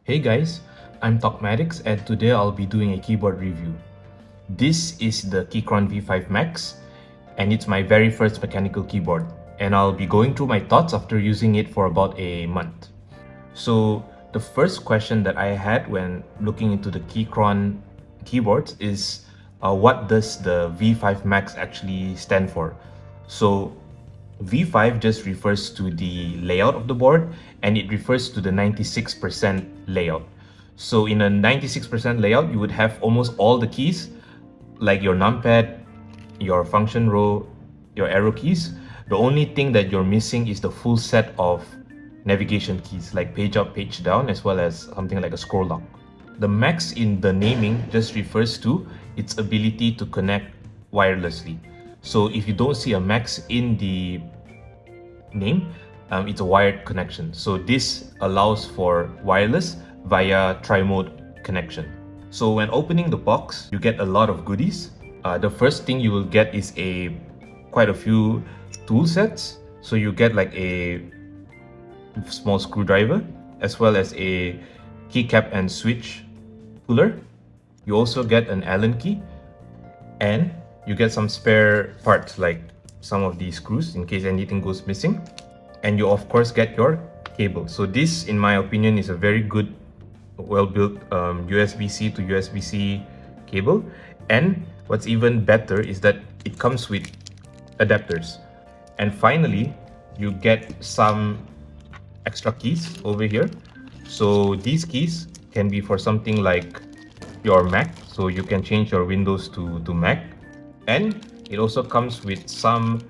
Hey guys, I'm Tokmatics and today I'll be doing a keyboard review. This is the Keychron V5 Max and it's my very first mechanical keyboard, and I'll be going through my thoughts after using it for about a month. So the first question that I had when looking into the Keychron keyboards is what does the V5 Max actually stand for? So V5 just refers to the layout of the board, and it refers to the 96% layout. So in a 96% layout, you would have almost all the keys, like your numpad, your function row, your arrow keys. The only thing that you're missing is the full set of navigation keys, like page up, page down, as well as something like a scroll lock. The max in the naming just refers to its ability to connect wirelessly. So if you don't see a max in the name, it's a wired connection. So this allows for wireless via tri-mode connection. So when opening the box, you get a lot of goodies. The first thing you will get is quite a few tool sets. So you get like a small screwdriver, as well as a keycap and switch puller. You also get an Allen key, and you get some spare parts like some of these screws in case anything goes missing. And you of course get your cable. So this, in my opinion, is a very good, well-built USB-C to USB-C cable. And what's even better is that it comes with adapters. And finally, you get some extra keys over here. So these keys can be for something like your Mac, so you can change your Windows to Mac. And it also comes with some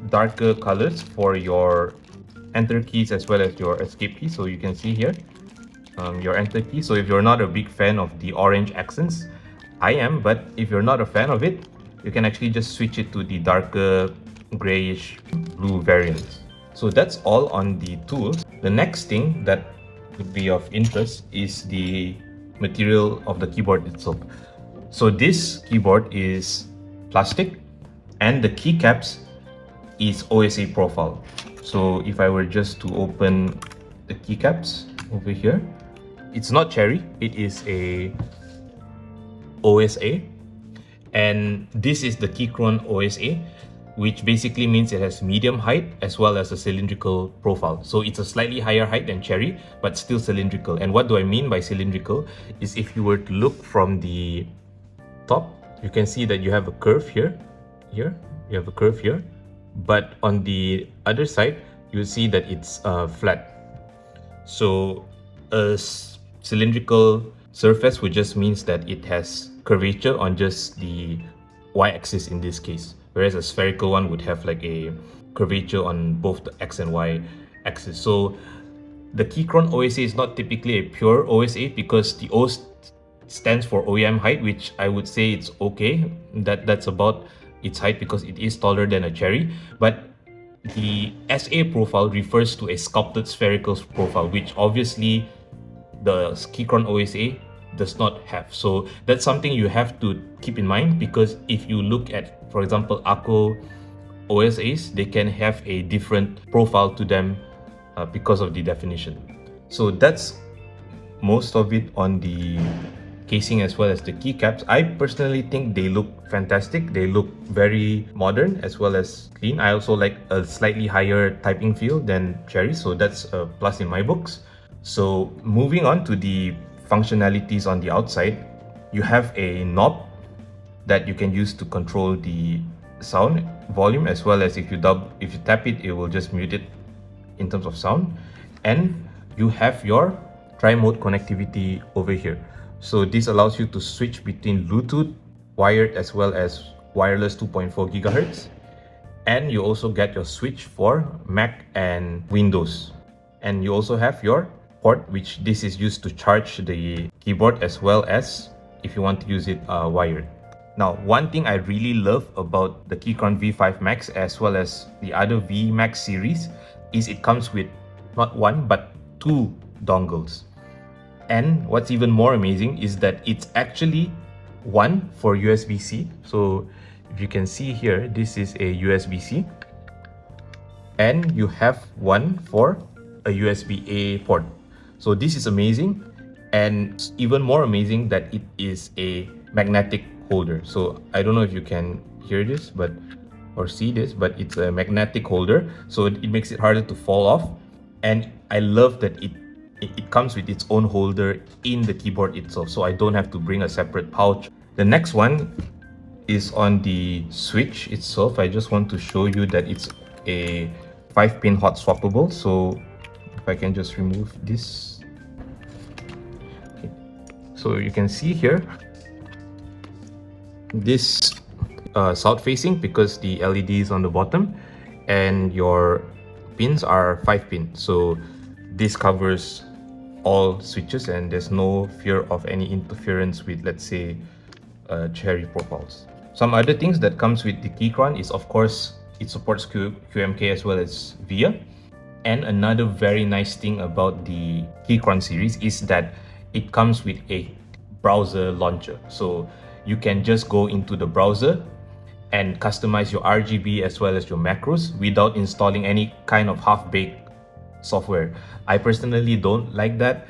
darker colors for your enter keys as well as your escape key. So you can see here your enter key. So if you're not a big fan of the orange accents, I am, but if you're not a fan of it, you can actually just switch it to the darker grayish blue variant. So that's all on the tools. The next thing that would be of interest is the material of the keyboard itself. So this keyboard is plastic, and the keycaps is OSA profile. So if I were just to open the keycaps over here, it's not cherry, it is a OSA, and this is the Keychron OSA, which basically means it has medium height as well as a cylindrical profile. So it's a slightly higher height than cherry, but still cylindrical. And what do I mean by cylindrical is if you were to look from the top, you can see that you have a curve here, you have a curve here, but on the other side, you'll see that it's flat. So a cylindrical surface would just means that it has curvature on just the y-axis in this case, whereas a spherical one would have like a curvature on both the x and y axis. So the Keychron OSA is not typically a pure OSA because the O stands for OEM height, which I would say it's okay. That's about its height because it is taller than a cherry. But the SA profile refers to a sculpted spherical profile, which obviously the Keychron OSA does not have. So that's something you have to keep in mind, because if you look at, for example, ACO OSAs, they can have a different profile to them because of the definition. So that's most of it on the casing as well as the keycaps. I personally think they look fantastic. They look very modern as well as clean. I also like a slightly higher typing feel than cherry, so that's a plus in my books. So moving on to the functionalities on the outside, you have a knob that you can use to control the sound volume, as well as if you tap it, it will just mute it in terms of sound. And you have your tri-mode connectivity over here. So this allows you to switch between Bluetooth, wired, as well as wireless 2.4 gigahertz. And you also get your switch for Mac and Windows. And you also have your port, which this is used to charge the keyboard, as well as if you want to use it wired. Now, one thing I really love about the Keychron V5 Max as well as the other V Max series is it comes with not one but two dongles. And what's even more amazing is that it's actually one for USB-C. So if you can see here, this is a USB-C, and you have one for a USB-A port. So this is amazing. And it's even more amazing that it is a magnetic holder. So I don't know if you can hear this or see this, but it's a magnetic holder, so it makes it harder to fall off. And I love that it comes with its own holder in the keyboard itself, so I don't have to bring a separate pouch. The next one is on the switch itself. I just want to show you that it's a 5-pin hot swappable. So if I can just remove this. Okay. So you can see here, this south facing because the LED is on the bottom, and your pins are 5-pin. So this covers all switches and there's no fear of any interference with, let's say, cherry profiles. Some other things that comes with the Keychron is, of course, it supports QMK as well as VIA. And another very nice thing about the Keychron series is that it comes with a browser launcher. So you can just go into the browser and customize your RGB as well as your macros without installing any kind of half-baked software. I personally don't like that,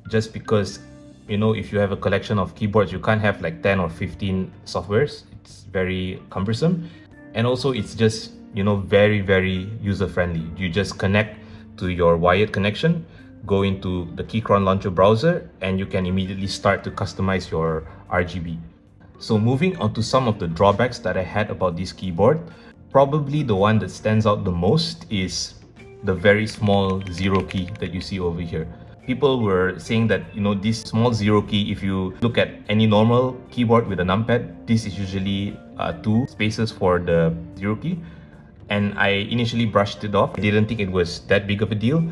just because, you know, if you have a collection of keyboards, you can't have like 10 or 15 softwares. It's very cumbersome. And also it's just, you know, very user-friendly. You just connect to your wired connection, go into the Keychron launcher browser, and you can immediately start to customize your RGB. So moving on to some of the drawbacks that I had about this keyboard, probably the one that stands out the most is the very small zero key that you see over here. People were saying that, you know, this small zero key, if you look at any normal keyboard with a numpad, this is usually 2 spaces for the zero key. And I initially brushed it off. I didn't think it was that big of a deal.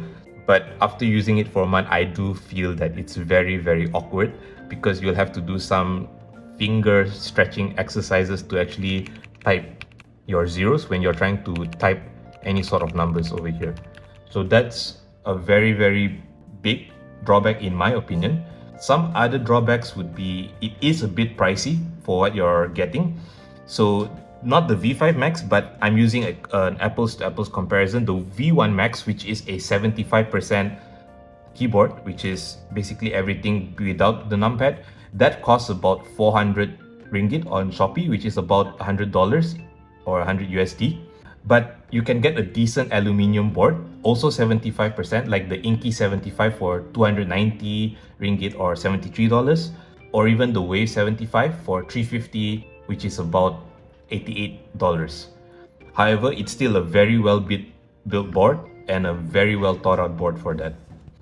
But after using it for a month, I do feel that it's very awkward, because you'll have to do some finger stretching exercises to actually type your zeros when you're trying to type any sort of numbers over here. So that's a very big drawback in my opinion. Some other drawbacks would be, it is a bit pricey for what you're getting. So not the V5 Max, but I'm using an apples to apples comparison, the V1 Max, which is a 75% keyboard, which is basically everything without the numpad. That costs about 400 ringgit on Shopee, which is about $100 or 100 USD. But you can get a decent aluminium board, also 75%, like the Inky 75 for 290 ringgit or $73, or even the Wave 75 for 350, which is about $88. However, it's still a very well built board and a very well thought out board for that.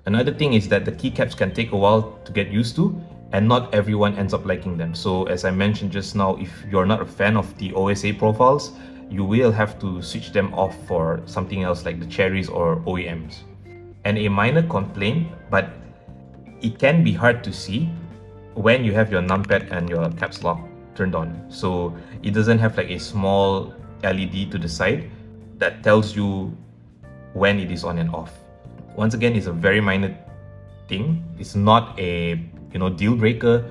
Another thing is that the keycaps can take a while to get used to, and not everyone ends up liking them. So as I mentioned just now, if you're not a fan of the OSA profiles, you will have to switch them off for something else like the cherries or OEMs. And a minor complaint, but it can be hard to see when you have your numpad and your caps lock turned on. So it doesn't have like a small LED to the side that tells you when it is on and off. Once again, it's a very minor thing. It's not a, you know, deal breaker,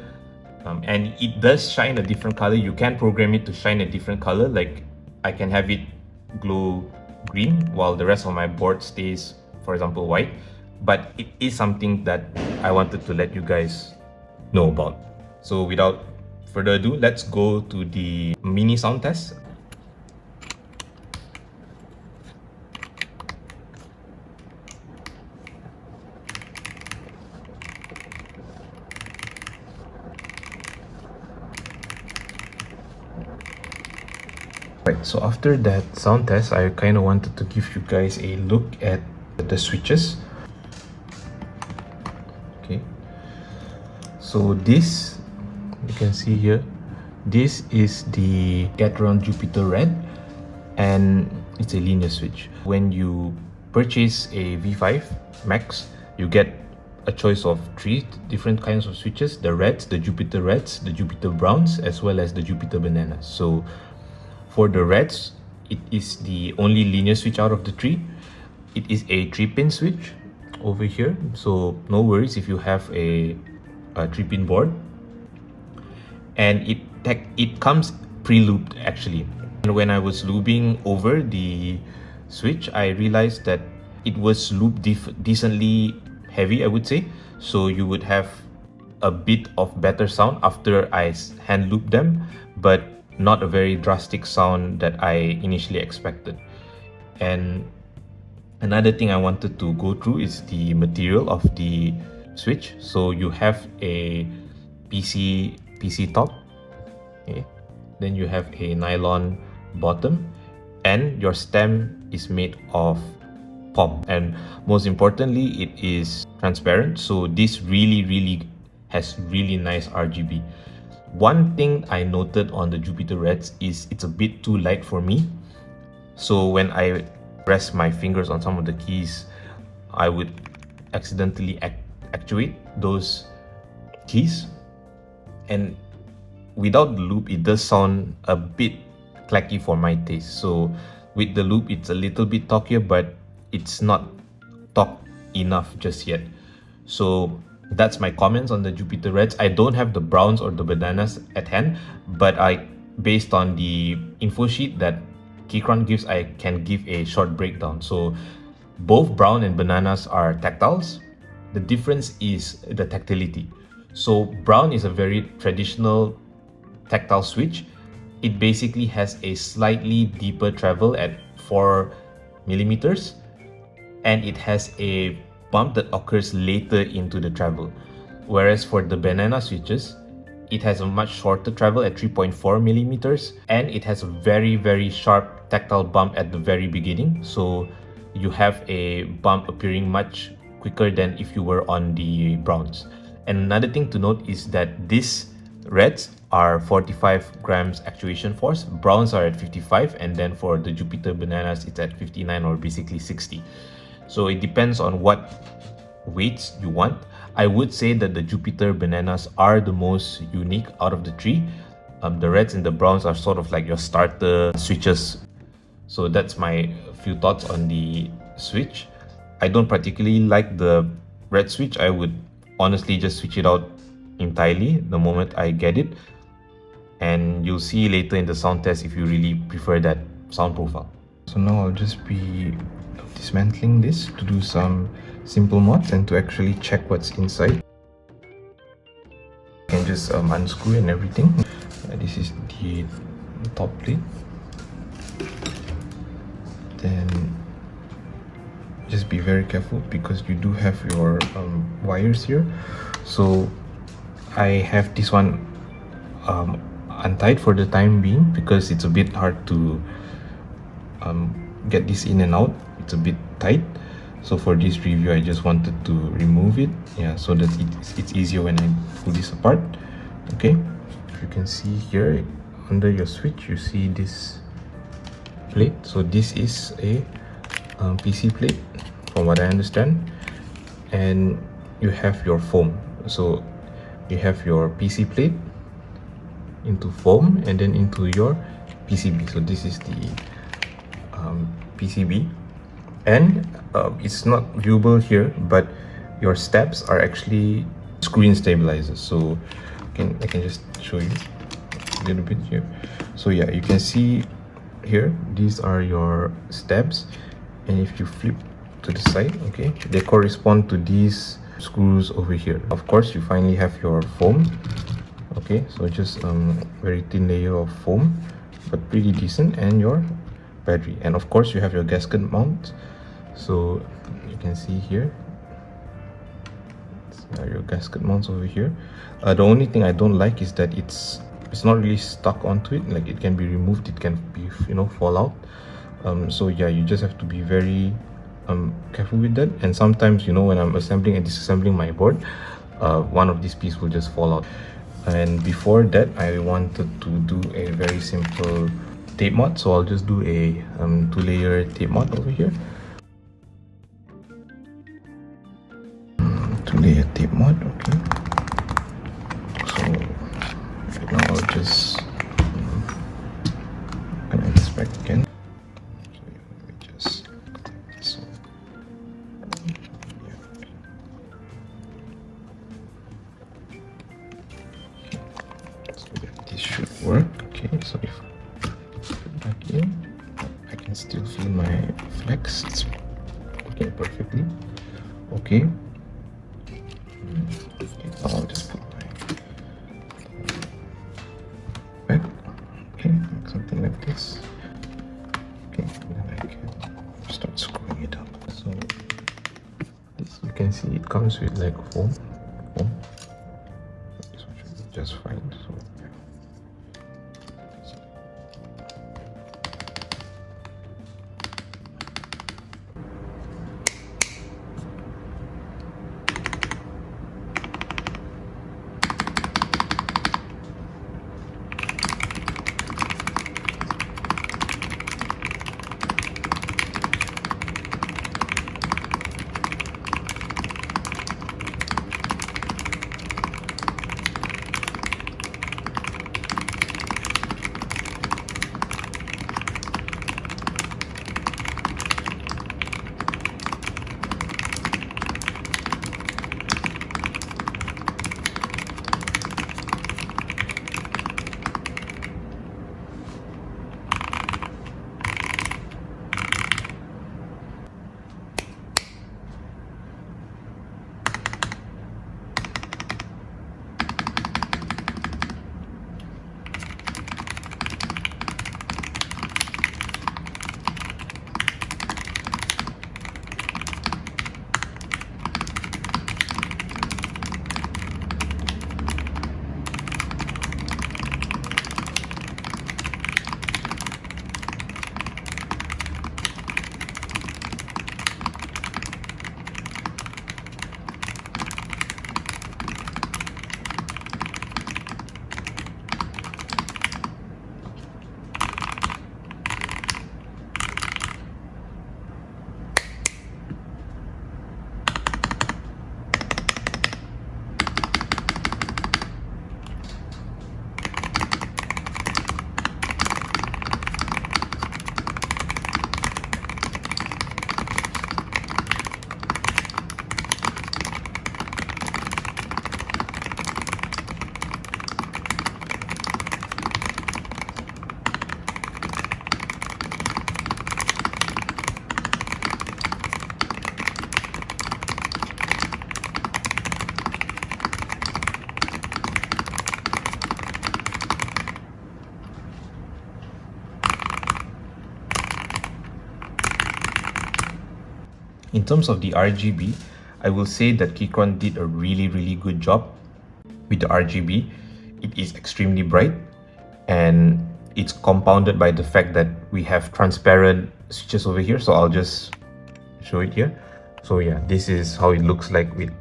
and it does shine a different color. You can program it to shine a different color, like I can have it glow green while the rest of my board stays, for example, white. But it is something that I wanted to let you guys know about. So without further ado, let's go to the mini sound test. Right, so after that sound test, I kind of wanted to give you guys a look at the switches. Okay, so this, you can see here, this is the Keychron Jupiter Red, and it's a linear switch. When you purchase a V5 Max, you get a choice of 3 different kinds of switches: the reds, the Jupiter Reds, the Jupiter Browns, as well as the Jupiter Bananas. So for the reds, it is the only linear switch out of the 3. It is a 3-pin switch over here, so no worries if you have a 3-pin board. And it comes pre-lubed actually. And when I was lubing over the switch, I realized that it was lubed decently heavy, I would say. So you would have a bit of better sound after I hand looped them, but not a very drastic sound that I initially expected. And another thing I wanted to go through is the material of the switch. So you have a PC top, okay? Then you have a nylon bottom, and your stem is made of POM, and most importantly it is transparent, so this really has really nice RGB. One thing I noted on the Jupiter Reds is it's a bit too light for me, so when I press my fingers on some of the keys, I would accidentally actuate those keys, and without the loop it does sound a bit clacky for my taste. So with the loop it's a little bit talkier, but it's not talk enough just yet. So that's my comments on the Jupiter Reds. I don't have the browns or the bananas at hand, but based on the info sheet that Keychron gives, I can give a short breakdown. So both brown and bananas are tactiles. The difference is the tactility. So brown is a very traditional tactile switch. It basically has a slightly deeper travel at 4 millimeters, and it has a bump that occurs later into the travel. Whereas for the banana switches, it has a much shorter travel at 3.4 millimeters, and it has a very sharp tactile bump at the very beginning. So you have a bump appearing much quicker than if you were on the browns. And another thing to note is that these reds are 45 grams actuation force, browns are at 55, and then for the Jupiter bananas it's at 59, or basically 60. So it depends on what weights you want. I would say that the Jupiter bananas are the most unique out of the three. The reds and the browns are sort of like your starter switches. So that's my few thoughts on the switch. I don't particularly like the red switch. I would honestly just switch it out entirely the moment I get it, and you'll see later in the sound test if you really prefer that sound profile. So now I'll just be dismantling this to do some simple mods and to actually check what's inside. You can just unscrew and everything. This is the top plate. Then just be very careful because you do have your wires here. So I have this one untied for the time being because it's a bit hard to get this in and out. It's a bit tight. So for this review I just wanted to remove it, so that it's easier when I pull this apart. Okay, if you can see here under your switch you see this plate. So this is a PC plate from what I understand, and you have your foam. So you have your PC plate into foam and then into your PCB. So this is the PCB, and it's not viewable here, but your steps are actually screen stabilizers. So I can just show you a little bit here. So yeah, you can see here these are your steps, and if you flip to the side, okay, they correspond to these screws over here. Of course you finally have your foam. Okay, so just very thin layer of foam, but pretty decent, and your battery, and of course you have your gasket mount. So you can see here your gasket mounts over here. The only thing I don't like is that it's not really stuck onto it. Like, it can be removed, it can be, fall out. So yeah, you just have to be very careful with that. And sometimes, when I'm assembling and disassembling my board, one of these pieces will just fall out. And before that, I wanted to do a very simple tape mod, so I'll just do a 2-layer tape mod over here. 2-layer tape mod. Okay, so right now I'll just connect this back again. So let me just connect this one. So this should work. Okay, so if I put back in, I can still feel my flex. It's working perfectly. Okay. I'll just put my comes with like foam. This one should be just fine. So yeah. In terms of the RGB, I will say that Keychron did a really good job with the RGB. It is extremely bright, and it's compounded by the fact that we have transparent switches over here. So I'll just show it here. So yeah, this is how it looks like with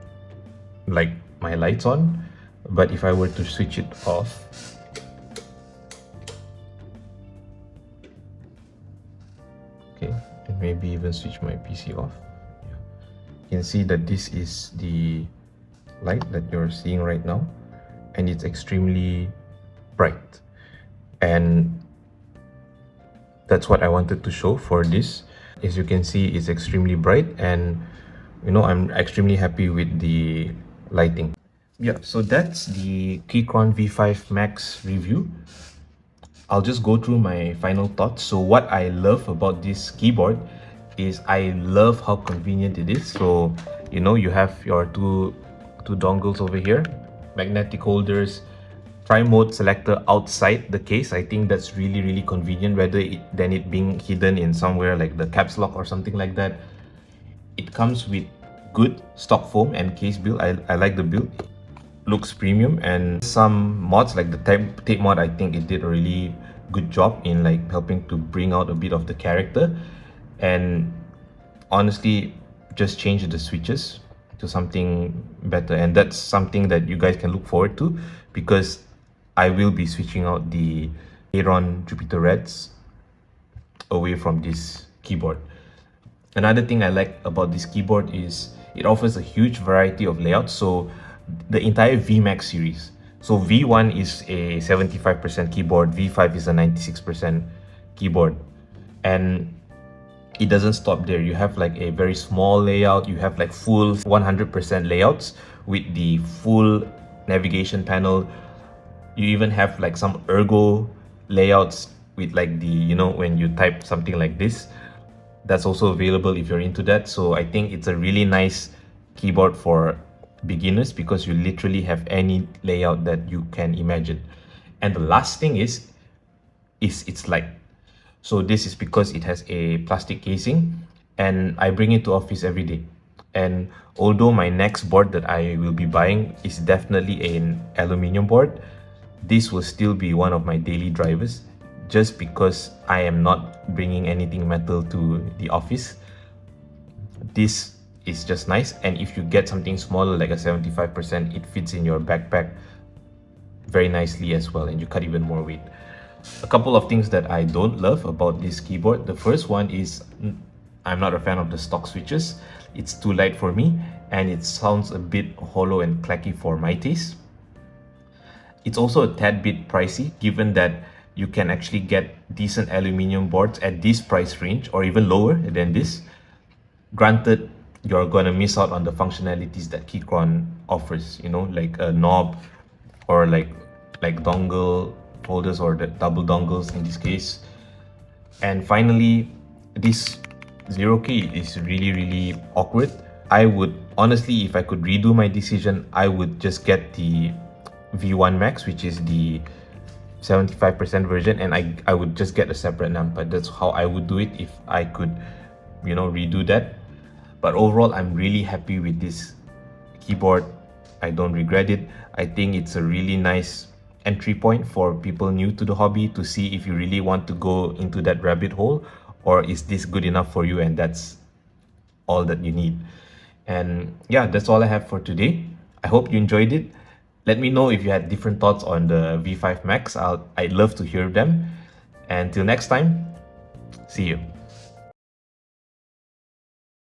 like my lights on. But if I were to switch it off, okay, and maybe even switch my PC off, you can see that this is the light that you're seeing right now, and it's extremely bright, and that's what I wanted to show for this. As you can see, it's extremely bright, and you know, I'm extremely happy with the lighting. Yeah, so that's the Keychron V5 Max review. I'll just go through my final thoughts. So what I love about this keyboard is I love how convenient it is. So you know, you have your two dongles over here, magnetic holders, tri-mode selector outside the case. I think that's really convenient, rather than it being hidden in somewhere like the caps lock or something like that. It comes with good stock foam and case build. I like the build. Looks premium, and some mods like the tape mod, I think it did a really good job in like helping to bring out a bit of the character, and honestly just change the switches to something better. And that's something that you guys can look forward to, because I will be switching out the Keychron Jupiter Reds away from this keyboard. Another thing I like about this keyboard is it offers a huge variety of layouts. So the entire VMAX series, so V1 is a 75% keyboard, V5 is a 96% keyboard, and it doesn't stop there. You have like a very small layout, you have like full 100% layouts with the full navigation panel. You even have like some ergo layouts with like the, you know, when you type something like this, that's also available if you're into that. So I think it's a really nice keyboard for beginners, because you literally have any layout that you can imagine. And the last thing is it's light. So this is because it has a plastic casing, and I bring it to office every day. And Although my next board that I will be buying is definitely an aluminium board, this will still be one of my daily drivers just because I am not bringing anything metal to the office. This is just nice, and if you get something smaller like a 75%, it fits in your backpack very nicely as well, and you cut even more weight. A couple of things that I don't love about this keyboard. The first one is I'm not a fan of the stock switches. It's too light for me and it sounds a bit hollow and clacky for my taste. It's also a tad bit pricey, given that you can actually get decent aluminium boards at this price range or even lower than this. Granted, you're gonna miss out on the functionalities that Keychron offers, you know, like a knob or like dongle holders or the double dongles in this case. And finally, this 0K is really awkward. I would honestly, if I could redo my decision, I would just get the V1 Max, which is the 75% version, and I would just get a separate numpad. That's how I would do it if I could, you know, redo that. But overall, I'm really happy with this keyboard. I don't regret it. I think it's a really nice entry point for people new to the hobby to see if you really want to go into that rabbit hole, or is this good enough for you and that's all that you need. And yeah, that's all I have for today. I hope you enjoyed it. Let me know if you had different thoughts on the V5 Max. I'd love to hear them. And till next time, see you.